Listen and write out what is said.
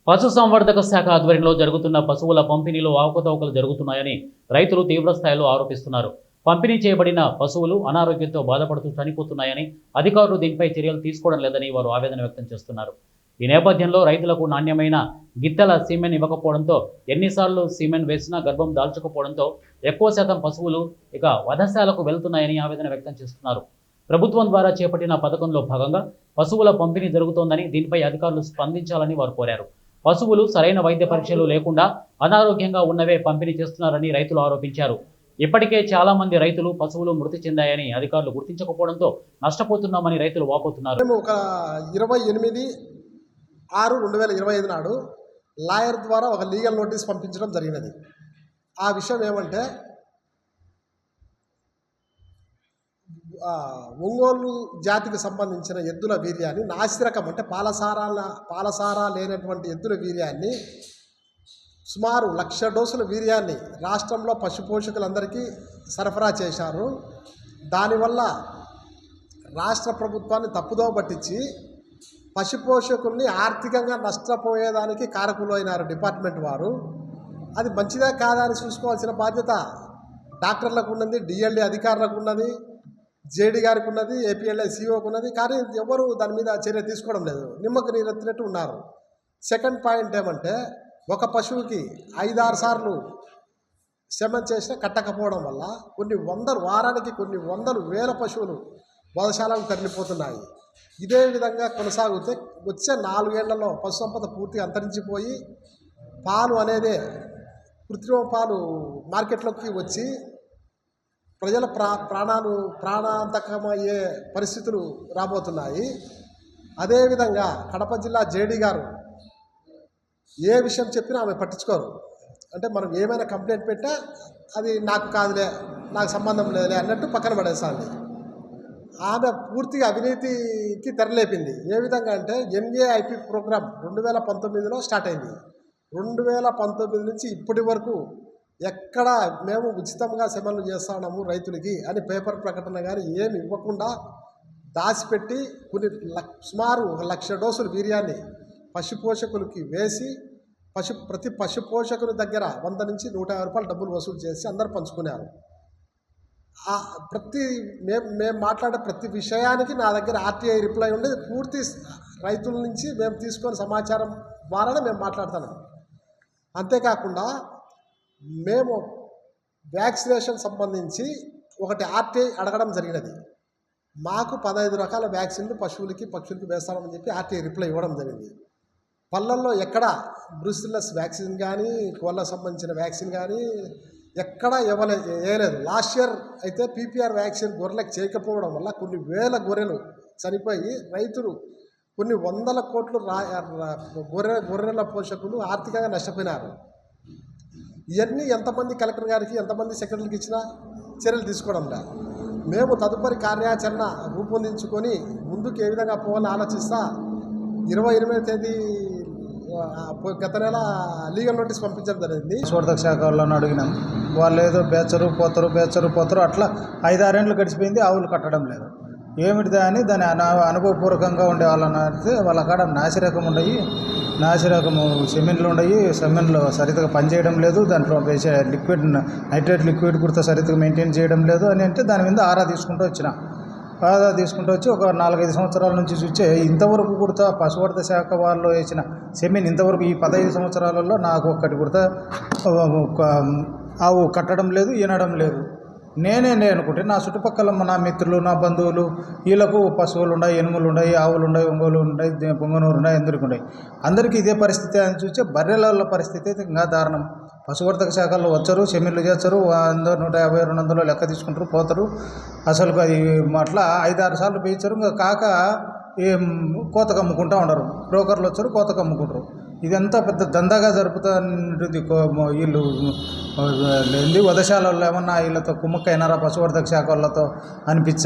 పశుసంవర్ధక శాఖ ఆధ్వర్యంలో జరుగుతున్న పశువుల పంపిణీలో అవకతవకలు జరుగుతున్నాయని రైతులు తీవ్రస్థాయిలో ఆరోపిస్తున్నారు. పంపిణీ చేయబడిన పశువులు అనారోగ్యంతో బాధపడుతూ చనిపోతున్నాయని, అధికారులు దీనిపై చర్యలు తీసుకోవడం లేదని వారు ఆవేదన వ్యక్తం చేస్తున్నారు. ఈ నేపథ్యంలో రైతులకు నాణ్యమైన గిత్తెల సీమెన్ ఇవ్వకపోవడంతో, ఎన్నిసార్లు సీమెన్ వేసినా గర్భం దాల్చకపోవడంతో ఎక్కువ శాతం పశువులు ఇక వధశాలకు వెళ్తున్నాయని ఆవేదన వ్యక్తం చేస్తున్నారు. ప్రభుత్వం ద్వారా చేపట్టిన పథకంలో భాగంగా పశువుల పంపిణీ జరుగుతోందని, దీనిపై అధికారులు స్పందించాలని వారు కోరారు. పశువులు సరైన వైద్య పరీక్షలు లేకుండా అనారోగ్యంగా ఉన్నవే పంపిణీ చేస్తున్నారని రైతులు ఆరోపించారు. ఇప్పటికే చాలా మంది రైతులు పశువులు మృతి చెందాయని అధికారులు గుర్తించకపోవడంతో నష్టపోతున్నామని రైతులు వాపోతున్నారు. ఒక 28/6/2025 నాడు లాయర్ ద్వారా ఒక లీగల్ నోటీస్ పంపించడం జరిగినది. ఆ విషయం ఏమంటే, ఒంగోలు జాతికి సంబంధించిన ఎద్దుల వీర్యాన్ని నాసిరకం అంటే పాలసారా లేనటువంటి ఎద్దుల వీర్యాన్ని సుమారు 1,00,000 డోసుల వీర్యాన్ని రాష్ట్రంలో పశుపోషకులందరికీ సరఫరా చేశారు. దానివల్ల రాష్ట్ర ప్రభుత్వాన్ని తప్పుదోవ పట్టించి పశుపోషకుల్ని ఆర్థికంగా నష్టపోయేదానికి కారకులైనారు డిపార్ట్మెంట్ వారు. అది మంచిదే కాదా అని చూసుకోవాల్సిన బాధ్యత డాక్టర్లకు ఉన్నది, డిఎల్డి అధికారులకు ఉన్నది, జేడీ గారికి ఉన్నది, ఏపీఎల్ఐ సిఓకు ఉన్నది. కానీ ఎవరు దాని మీద చర్య తీసుకోవడం లేదు, నిమ్మకు నీరెత్తినట్టు ఉన్నారు. సెకండ్ పాయింట్ ఏమంటే, ఒక పశువుకి 5-6 సార్లు సెమన్ చేసినా కట్టకపోవడం వల్ల వారానికి కొన్ని వందలు వేల పశువులు వధశాలకు తరలిపోతున్నాయి. ఇదే విధంగా కొనసాగితే వచ్చే 4 ఏళ్లలో పశుసంపద పూర్తిగా అంతరించిపోయి పాలు అనేదే కృత్రిమ పాలు మార్కెట్లోకి వచ్చి ప్రజల ప్రాణాంతకమయ్యే పరిస్థితులు రాబోతున్నాయి. అదేవిధంగా కడప జిల్లా జేడీ గారు ఏ విషయం చెప్పినా ఆమె పట్టించుకోరు. అంటే మనం ఏమైనా కంప్లైంట్ పెట్టా అది నాకు కాదులే, నాకు సంబంధం లేదులే అన్నట్టు పక్కన పడేసాంది. ఆమె పూర్తిగా అవినీతికి తెరలేపింది. ఏ విధంగా అంటే, ఎన్ఏఐపి ప్రోగ్రాం 2019లో స్టార్ట్ అయింది. 2019 నుంచి ఇప్పటి వరకు ఎక్కడ మేము ఉచితంగా సెమన్లు చేస్తున్నాము రైతులకి అని పేపర్ ప్రకటన కానీ ఏమి ఇవ్వకుండా దాచిపెట్టి సుమారు 1,00,000 డోసుల వీర్యాన్ని పశుపోషకులకి వేసి ప్రతి పశుపోషకుల దగ్గర 100 నుంచి 150 రూపాయలు డబ్బులు వసూలు చేసి అందరూ పంచుకున్నారు. మేము మాట్లాడే ప్రతి విషయానికి నా దగ్గర ఆర్టీఐ రిప్లై ఉండేది. పూర్తి రైతుల నుంచి మేము తీసుకునే సమాచారం ద్వారానే మేము మాట్లాడుతున్నాం. అంతేకాకుండా మేము వ్యాక్సినేషన్ సంబంధించి ఒకటి ఆర్టీఐ అడగడం జరిగినది. మాకు 15 రకాల వ్యాక్సిన్లు పశువులకి పక్షులకి వేస్తామని చెప్పి ఆర్టీఐ రిప్లై ఇవ్వడం జరిగింది. పళ్ళల్లో ఎక్కడ బ్రూసిల్లస్ వ్యాక్సిన్ కానీ, కోళ్ళకు సంబంధించిన వ్యాక్సిన్ కానీ ఎక్కడ వేయలేదు. లాస్ట్ ఇయర్ అయితే పీపీఆర్ వ్యాక్సిన్ గొర్రెలకు చేయకపోవడం వల్ల కొన్ని వేల గొర్రెలు చనిపోయి రైతులు కొన్ని వందల కోట్లు గొర్రెల పోషకులు ఆర్థికంగా నష్టపోయినారు. ఇవన్నీ ఎంతమంది కలెక్టర్ గారికి, ఎంతమంది సెక్రటరీకి ఇచ్చినా చర్యలు తీసుకోవడం లేదు. మేము తదుపరి కార్యాచరణ రూపొందించుకొని ముందుకు ఏ విధంగా పోవాలని ఆలోచిస్తా 28వ తేదీ గత నెల లీగల్ నోటీస్ పంపించడం జరిగింది. పశువర్ధక శాఖ వాళ్ళని అడిగినాం. వాళ్ళు ఏదో బేచరు పోతరు అట్లా 5-6 ఏళ్ళు గడిచిపోయింది, ఆవులు కట్టడం లేదు. ఏమిటిదా అని దాని అనుభవపూర్వకంగా ఉండే వాళ్ళని అడిగితే వాళ్ళ కాడ నాసిరకము సెమెన్లు ఉండయి, సెమెన్లు సరిగ్గా పనిచేయడం లేదు, దాంట్లో వేసే నైట్రేట్ లిక్విడ్ కూడా సరిగ్గా మెయింటైన్ చేయడం లేదు అని అంటే దాని మీద ఆరా తీసుకుంటూ వచ్చి ఒక 4-5 సంవత్సరాల నుంచి చూస్తే ఇంతవరకు కూడా పశువర్ధక శాఖ వాళ్ళు వేసిన సెమెన్ ఇంతవరకు ఈ 15 సంవత్సరాలలో నాకు ఒక్కటి కూడా ఆవు కట్టడం లేదు, ఈనడం లేదు. నేనే అనుకుంటే నా చుట్టుపక్కల నా మిత్రులు, నా బంధువులు వీళ్ళకు పశువులు ఉన్నాయి, ఎనుములు ఉన్నాయి, ఆవులు ఉన్నాయి, ఒంగోలు ఉన్నాయి, పొంగనూరు ఉన్నాయి, అందరికీ ఉన్నాయి. అందరికీ ఇదే పరిస్థితి అని చూస్తే బర్రెల పరిస్థితి అయితే ఇంకా దారుణం. పశువర్ధక శాఖల్లో వచ్చారు, సెమిన్లు చేస్తారు, 150-200 లెక్క తీసుకుంటారు, పోతారు. అసలు అది అట్లా 5-6 సార్లు వేయించారు. ఇంకా కాక కోతకు అమ్ముకుంటూ ఉండరు. బ్రోకర్లు వచ్చారు, కోతకు అమ్ముకుంటారు. ఇదంతా పెద్ద దందాగా జరుపుతుంది. వీళ్ళు వధశాలలో ఏమన్నా వీళ్ళతో కుమ్మక్కైనారా పశువర్ధక శాఖ వాళ్ళతో అనిపించారు.